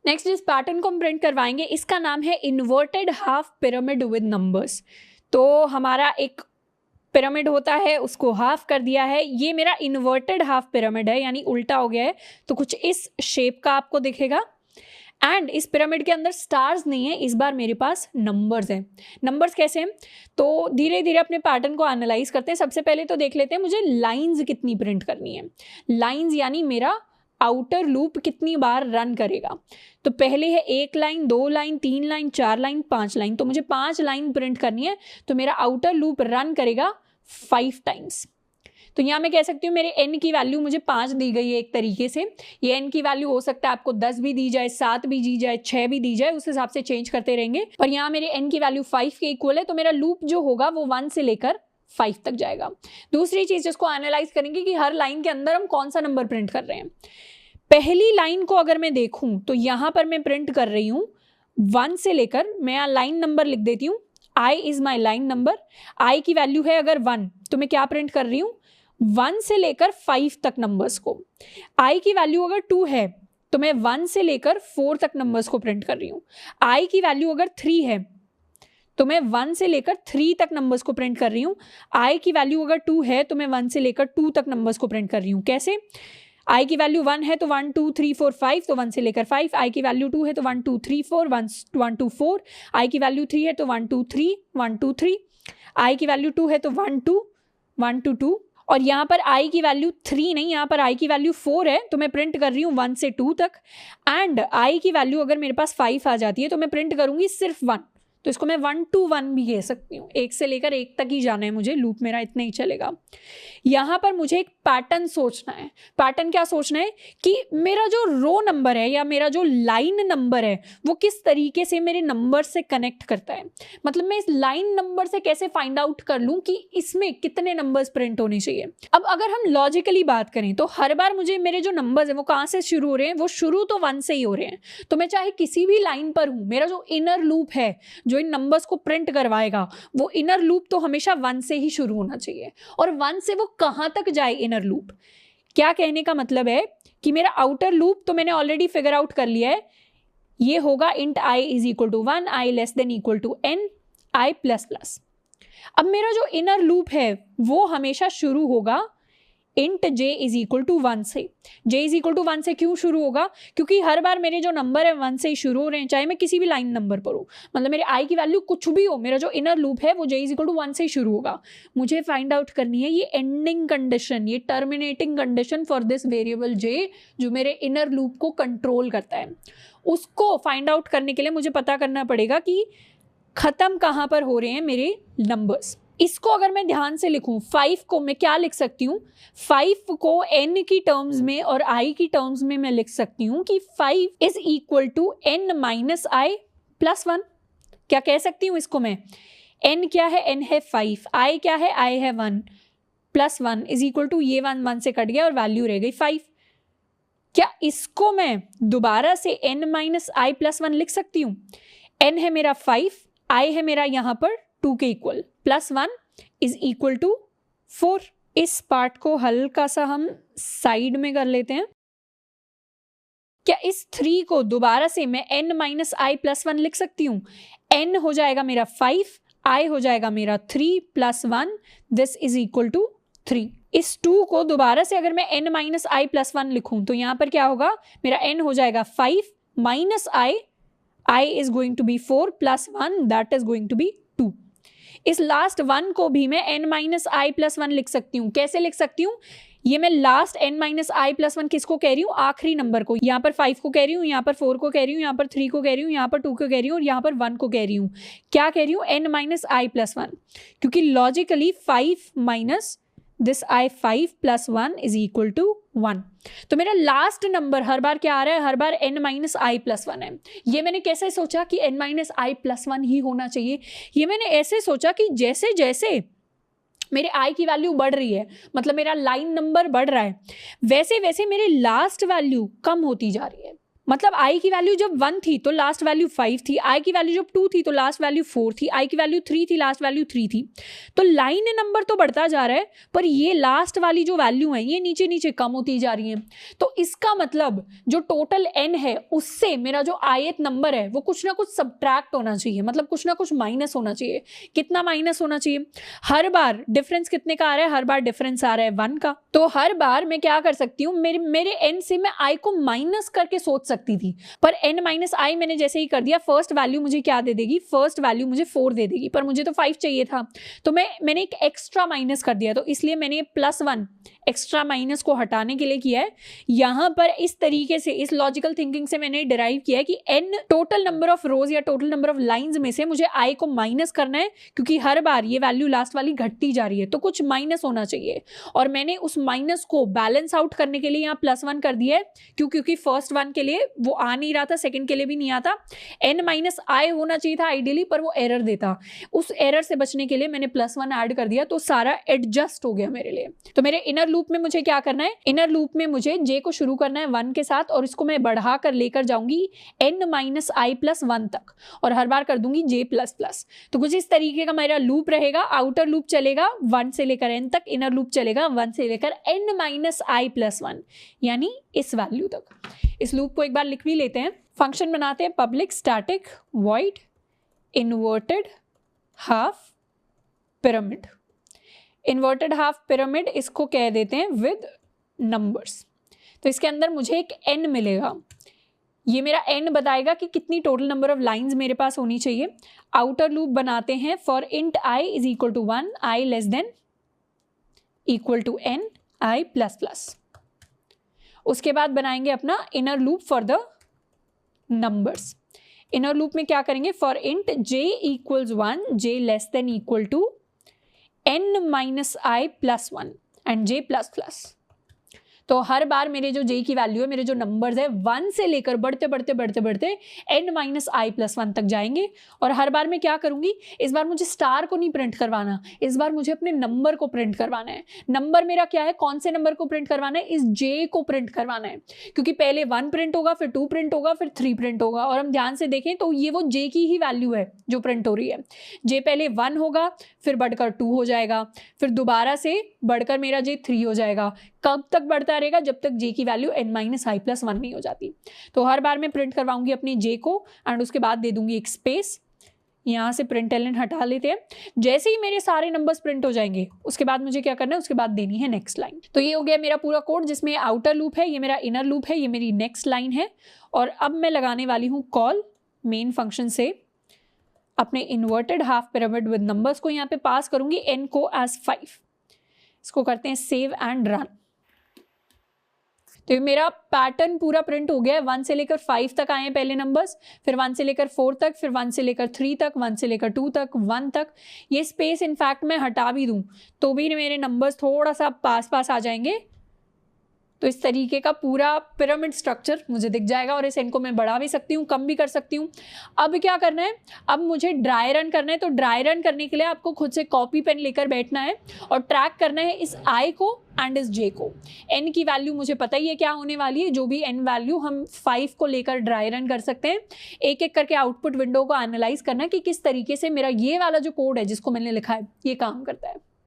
Next इस pattern को हम प्रिंट करवाएंगे, इसका नाम है inverted half pyramid with numbers. तो हमारा एक पिरामिड होता है, उसको हाफ कर दिया है, ये मेरा इन्वर्टेड हाफ पिरामिड है, यानी उल्टा हो गया है, तो कुछ इस शेप का आपको दिखेगा। एंड इस पिरामिड के अंदर स्टार्स नहीं है, इस बार मेरे पास नंबर्स हैं। नंबर्स कैसे हैं, तो धीरे धीरे अपने पैटर्न को एनालाइज करते हैं। सबसे पहले तो देख लेते हैं मुझे लाइंस कितनी प्रिंट करनी है। लाइंस यानी मेरा आउटर लूप कितनी बार रन करेगा। तो पहले है 1 line, 2 line, 3 line, 4 line, 5 line, तो मुझे 5 लाइन प्रिंट करनी है। तो मेरा आउटर लूप रन करेगा 5 टाइम्स। तो यहाँ मैं कह सकती हूँ मेरे n की वैल्यू मुझे 5 दी गई है एक तरीके से। ये n की वैल्यू हो सकता है आपको 10 भी दी जाए, 7 भी दी जाए, 6 भी दी जाए, उस हिसाब से चेंज करते रहेंगे। पर यहाँ मेरे n की वैल्यू 5 के इक्वल है, तो मेरा लूप जो होगा वो 1 से लेकर 5 तक जाएगा। दूसरी चीज जिसको एनालाइज करेंगे कि हर लाइन के अंदर हम कौन सा नंबर प्रिंट कर रहे हैं। पहली लाइन को अगर मैं देखूं तो यहाँ पर मैं प्रिंट कर रही हूँ 1 से लेकर, मैं यहाँ लाइन नंबर लिख देती हूँ, i is my line number. i की वैल्यू है अगर 1, तो मैं क्या प्रिंट कर रही हूँ 1 से लेकर 5 तक नंबर्स को। i की वैल्यू अगर 2 है तो मैं 1 से लेकर 4 तक नंबर्स को प्रिंट कर रही हूँ। i की वैल्यू अगर 3 है तो मैं 1 से लेकर 3 तक नंबर्स को प्रिंट कर रही हूँ। i की वैल्यू अगर 2 है तो मैं 1 से लेकर 2 तक नंबर्स को प्रिंट कर रही हूँ। कैसे, i की वैल्यू 1 है तो 1 2 3 4 5, तो 1 से लेकर 5। i की वैल्यू 2 है तो 1 2 3 4, 1 2 4। i की वैल्यू 3 है तो 1 2 3 1 2 3। i की वैल्यू 2 है तो 1 2 1 2 2। और यहाँ पर i की वैल्यू 3 नहीं, यहाँ पर i की वैल्यू 4 है, तो मैं प्रिंट कर रही हूँ 1 से 2 तक। एंड i की वैल्यू अगर मेरे पास 5 आ जाती है तो मैं प्रिंट करूँगी सिर्फ 1, तो इसको मैं 1 to 1 भी कह सकती हूँ। 1 से लेकर 1 तक ही जाना है मुझे, लूप मेरा इतना ही चलेगा। यहाँ पर मुझे एक पैटर्न सोचना है। पैटर्न क्या सोचना है कि मेरा जो रो नंबर है या मेरा जो लाइन नंबर है वो किस तरीके से मेरे नंबर से कनेक्ट करता है। मतलब मैं इस लाइन नंबर से कैसे फाइंड आउट कर लूँ कि इसमें कितने नंबर्स प्रिंट होने चाहिए। अब अगर हम लॉजिकली बात करें तो हर बार मुझे मेरे जो नंबर्स हैं वो कहाँ से शुरू हो रहे हैं, वो शुरू तो 1 से ही हो रहे हैं। तो मैं चाहे किसी भी लाइन पर हूँ, मेरा जो इनर लूप है जो इन नंबर्स को प्रिंट करवाएगा वो इनर लूप तो हमेशा 1 से ही शुरू होना चाहिए। और 1 से वो कहां तक जाए इनर लूप, क्या कहने का मतलब है कि मेरा आउटर लूप तो मैंने ऑलरेडी फिगर आउट कर लिया है, ये होगा int i is equal to 1, i less than equal to n, i plus plus. अब मेरा जो इनर लूप है वो हमेशा शुरू होगा int j is equal to 1 से। j इज इक्वल टू 1 से क्यों शुरू होगा, क्योंकि हर बार मेरे जो नंबर है 1 से ही शुरू हो रहे हैं, चाहे मैं किसी भी लाइन नंबर पर हूँ। मतलब मेरे i की वैल्यू कुछ भी हो, मेरा जो इनर लूप है वो j इज इक्वल टू 1 से ही शुरू होगा। मुझे फाइंड आउट करनी है ये एंडिंग कंडीशन, ये terminating condition for this variable j जो मेरे इनर लूप को कंट्रोल करता है। उसको फाइंड आउट करने के लिए मुझे पता करना पड़ेगा कि खत्म कहाँ पर हो रहे हैं मेरे नंबर्स। इसको अगर मैं ध्यान से लिखूं, 5 को मैं क्या लिख सकती हूँ, 5 को n की टर्म्स में और i की टर्म्स में मैं लिख सकती हूँ कि 5 is equal to n minus I plus 1। क्या कह सकती हूँ इसको मैं, n क्या है, n है 5, i क्या है, i है 1, प्लस 1 इज इक्वल टू ये 1 से कट गया और वैल्यू रह गई 5। क्या इसको मैं दोबारा से n माइनस आई प्लस 1 लिख सकती हूँ। n है मेरा 5, i है मेरा यहाँ पर 2 के equal, plus 1 is equal to 4। इस पार्ट को हल्का सा हम साइड में कर लेते हैं। क्या इस 3 को दोबारा से मैं n माइनस आई प्लस 1 लिख सकती हूँ। n हो जाएगा मेरा 5, i हो जाएगा मेरा 3 plus 1, this is equal to 3। इस 2 को दोबारा से अगर मैं n माइनस आई प्लस 1 लिखूं तो यहाँ पर क्या होगा, मेरा n हो जाएगा 5 minus i is going to be 4 plus 1 that is going to be 2। इस लास्ट 1 को भी मैं n माइनस आई प्लस 1 लिख सकती हूँ। कैसे लिख सकती हूँ, ये मैं last n minus I plus 1 किसको कह रही हूँ, आखिरी नंबर को। यहाँ पर 5 को कह रही हूँ, यहाँ पर 4 को कह रही हूँ, यहाँ पर 3 को कह रही हूँ, यहाँ पर 2 को कह रही हूँ और यहाँ पर 1 को कह रही हूँ। क्या कह रही हूँ, n माइनस आई प्लस 1, क्योंकि logically 5 minus this i 5 plus 1 is equal to 1। तो मेरा लास्ट नंबर हर बार क्या आ रहा है, हर बार n माइनस आई प्लस 1 है। ये मैंने कैसे सोचा कि n माइनस आई प्लस 1 ही होना चाहिए, ये मैंने ऐसे सोचा कि जैसे जैसे मेरे i की वैल्यू बढ़ रही है, मतलब मेरा लाइन नंबर बढ़ रहा है, वैसे वैसे मेरी लास्ट वैल्यू कम होती जा रही है। मतलब आई की वैल्यू जब 1 थी तो लास्ट वैल्यू 5 थी, आई की वैल्यू जब 2 थी तो लास्ट वैल्यू 4 थी, आई की वैल्यू 3 थी लास्ट वैल्यू 3 थी। तो लाइन नंबर तो बढ़ता जा रहा है, पर ये लास्ट वाली जो वैल्यू है ये नीचे नीचे कम होती जा रही है। तो इसका मतलब जो टोटल n है उससे मेरा जो ith नंबर है वो कुछ ना कुछ सब्ट्रैक्ट होना चाहिए, मतलब कुछ ना कुछ माइनस होना चाहिए। कितना माइनस होना चाहिए? हर बार डिफरेंस कितने का आ रहा है? हर बार डिफरेंस आ रहा है 1 का। तो हर बार मैं क्या कर सकती हूँ, मेरे n से मैं i को माइनस करके सोच सकती थी, पर n माइनस आई मैंने जैसे ही कर दिया, फर्स्ट वैल्यू मुझे क्या दे देगी? फर्स्ट वैल्यू मुझे 4 दे देगी, पर मुझे तो 5 चाहिए था, तो मैंने एक एक्स्ट्रा माइनस कर दिया। तो इसलिए मैंने +1 एक्स्ट्रा माइनस को हटाने के लिए किया है। यहां पर इस तरीके से, इस लॉजिकल थिंकिंग से मैंने डिराइव किया है कि n टोटल नंबर ऑफ रोज या टोटल नंबर ऑफ लाइंस में से मुझे i को माइनस करना है, क्योंकि हर बार ये वैल्यू लास्ट वाली घटती जा रही है, तो कुछ माइनस होना चाहिए। और मैंने उस माइनस को बैलेंस आउट करने के लिए यहाँ +1 कर दिया है, क्योंकि फर्स्ट वन के लिए वो आ नहीं रहा था, सेकंड के लिए भी नहीं आता। n माइनस आई होना चाहिए था आइडियली, पर वो एरर देता। उस एरर से बचने के लिए मैंने +1 ऐड कर दिया, तो सारा एडजस्ट हो गया मेरे लिए। तो मेरे इनर लूप में मुझे क्या करना है? इनर लूप में मुझे j को शुरू करना है 1 के साथ, और इसको मैं बढ़ा कर लेकर जाऊंगी n माइनस आई प्लस 1 तक, और हर बार कर दूंगी j प्लस प्लस। तो कुछ इस तरीके का मेरा लूप रहेगा। आउटर लूप चलेगा 1 से लेकर n तक, इनर लूप चलेगा 1 से लेकर n माइनस आई प्लस 1, यानी इस वैल्यू तक। इस लूप को एक बार लिख भी लेते हैं। फंक्शन बनाते हैं public static void inverted half pyramid. Inverted half pyramid इसको कह देते हैं विद नंबर्स। तो इसके अंदर मुझे एक n मिलेगा, ये मेरा n बताएगा कि कितनी टोटल नंबर ऑफ लाइंस मेरे पास होनी चाहिए। आउटर लूप बनाते हैं for int i is equal to 1, i less than equal to n, i plus plus. उसके बाद बनाएंगे अपना inner loop for the numbers. Inner loop में क्या करेंगे? For int j equals 1, j less than equal to n minus I plus 1 and j plus plus. तो हर बार मेरे जो j की वैल्यू है, मेरे जो नंबर्स है 1 से लेकर बढ़ते बढ़ते बढ़ते बढ़ते n माइनस आई प्लस 1 तक जाएंगे। और हर बार मैं क्या करूंगी? इस बार मुझे स्टार को नहीं प्रिंट करवाना, इस बार मुझे अपने नंबर को प्रिंट करवाना है। नंबर मेरा क्या है? कौन से नंबर को प्रिंट करवाना है? इस j को प्रिंट करवाना है, क्योंकि पहले 1 प्रिंट होगा, फिर 2 प्रिंट होगा, फिर 3 प्रिंट होगा। और हम ध्यान से देखें तो ये वो j की ही वैल्यू है जो प्रिंट हो रही है। j पहले 1 होगा, फिर बढ़कर 2 हो जाएगा, फिर दोबारा से बढ़कर मेरा j 3 हो जाएगा। कब तक बढ़ता रहेगा? जब तक j की value n minus I plus 1 नहीं हो जाती। तो हर बार मैं प्रिंट करवाऊंगी अपनी j को, एंड उसके बाद दे दूंगी एक स्पेस। यहाँ से प्रिंट एलन हटा लेते हैं। जैसे ही मेरे सारे नंबर्स प्रिंट हो जाएंगे, उसके बाद मुझे क्या करना है? उसके बाद देनी है नेक्स्ट लाइन। तो ये हो गया मेरा पूरा कोड, जिसमें आउटर लूप है, ये मेरा इनर लूप है, ये मेरी नेक्स्ट लाइन है। और अब मैं लगाने वाली हूँ कॉल मेन फंक्शन से अपने inverted half pyramid with numbers को यहाँ पे पास करूंगी n को एज 5। इसको करते हैं सेव एंड रन। तो ये मेरा पैटर्न पूरा प्रिंट हो गया है। 1 से लेकर 5 तक आए हैं पहले नंबर्स, फिर 1 से लेकर 4 तक, फिर 1 से लेकर 3 तक, 1 से लेकर 2 तक, 1 तक। ये स्पेस इनफैक्ट मैं हटा भी दूं तो भी मेरे नंबर्स थोड़ा सा पास पास आ जाएंगे। तो इस तरीके का पूरा पिरामिड स्ट्रक्चर मुझे दिख जाएगा, और इस n को मैं बढ़ा भी सकती हूँ, कम भी कर सकती हूँ। अब क्या करना है? अब मुझे ड्राई रन करना है। तो ड्राई रन करने के लिए आपको खुद से कॉपी पेन लेकर बैठना है और ट्रैक करना है इस i को एंड इस j को। n की वैल्यू मुझे पता ही है क्या होने वाली है, जो भी n वैल्यू हम 5 को लेकर ड्राई रन कर सकते हैं। एक एक करके आउटपुट विंडो को एनालाइज करना है कि किस तरीके से मेरा ये वाला जो कोड है जिसको मैंने लिखा है ये काम करता है।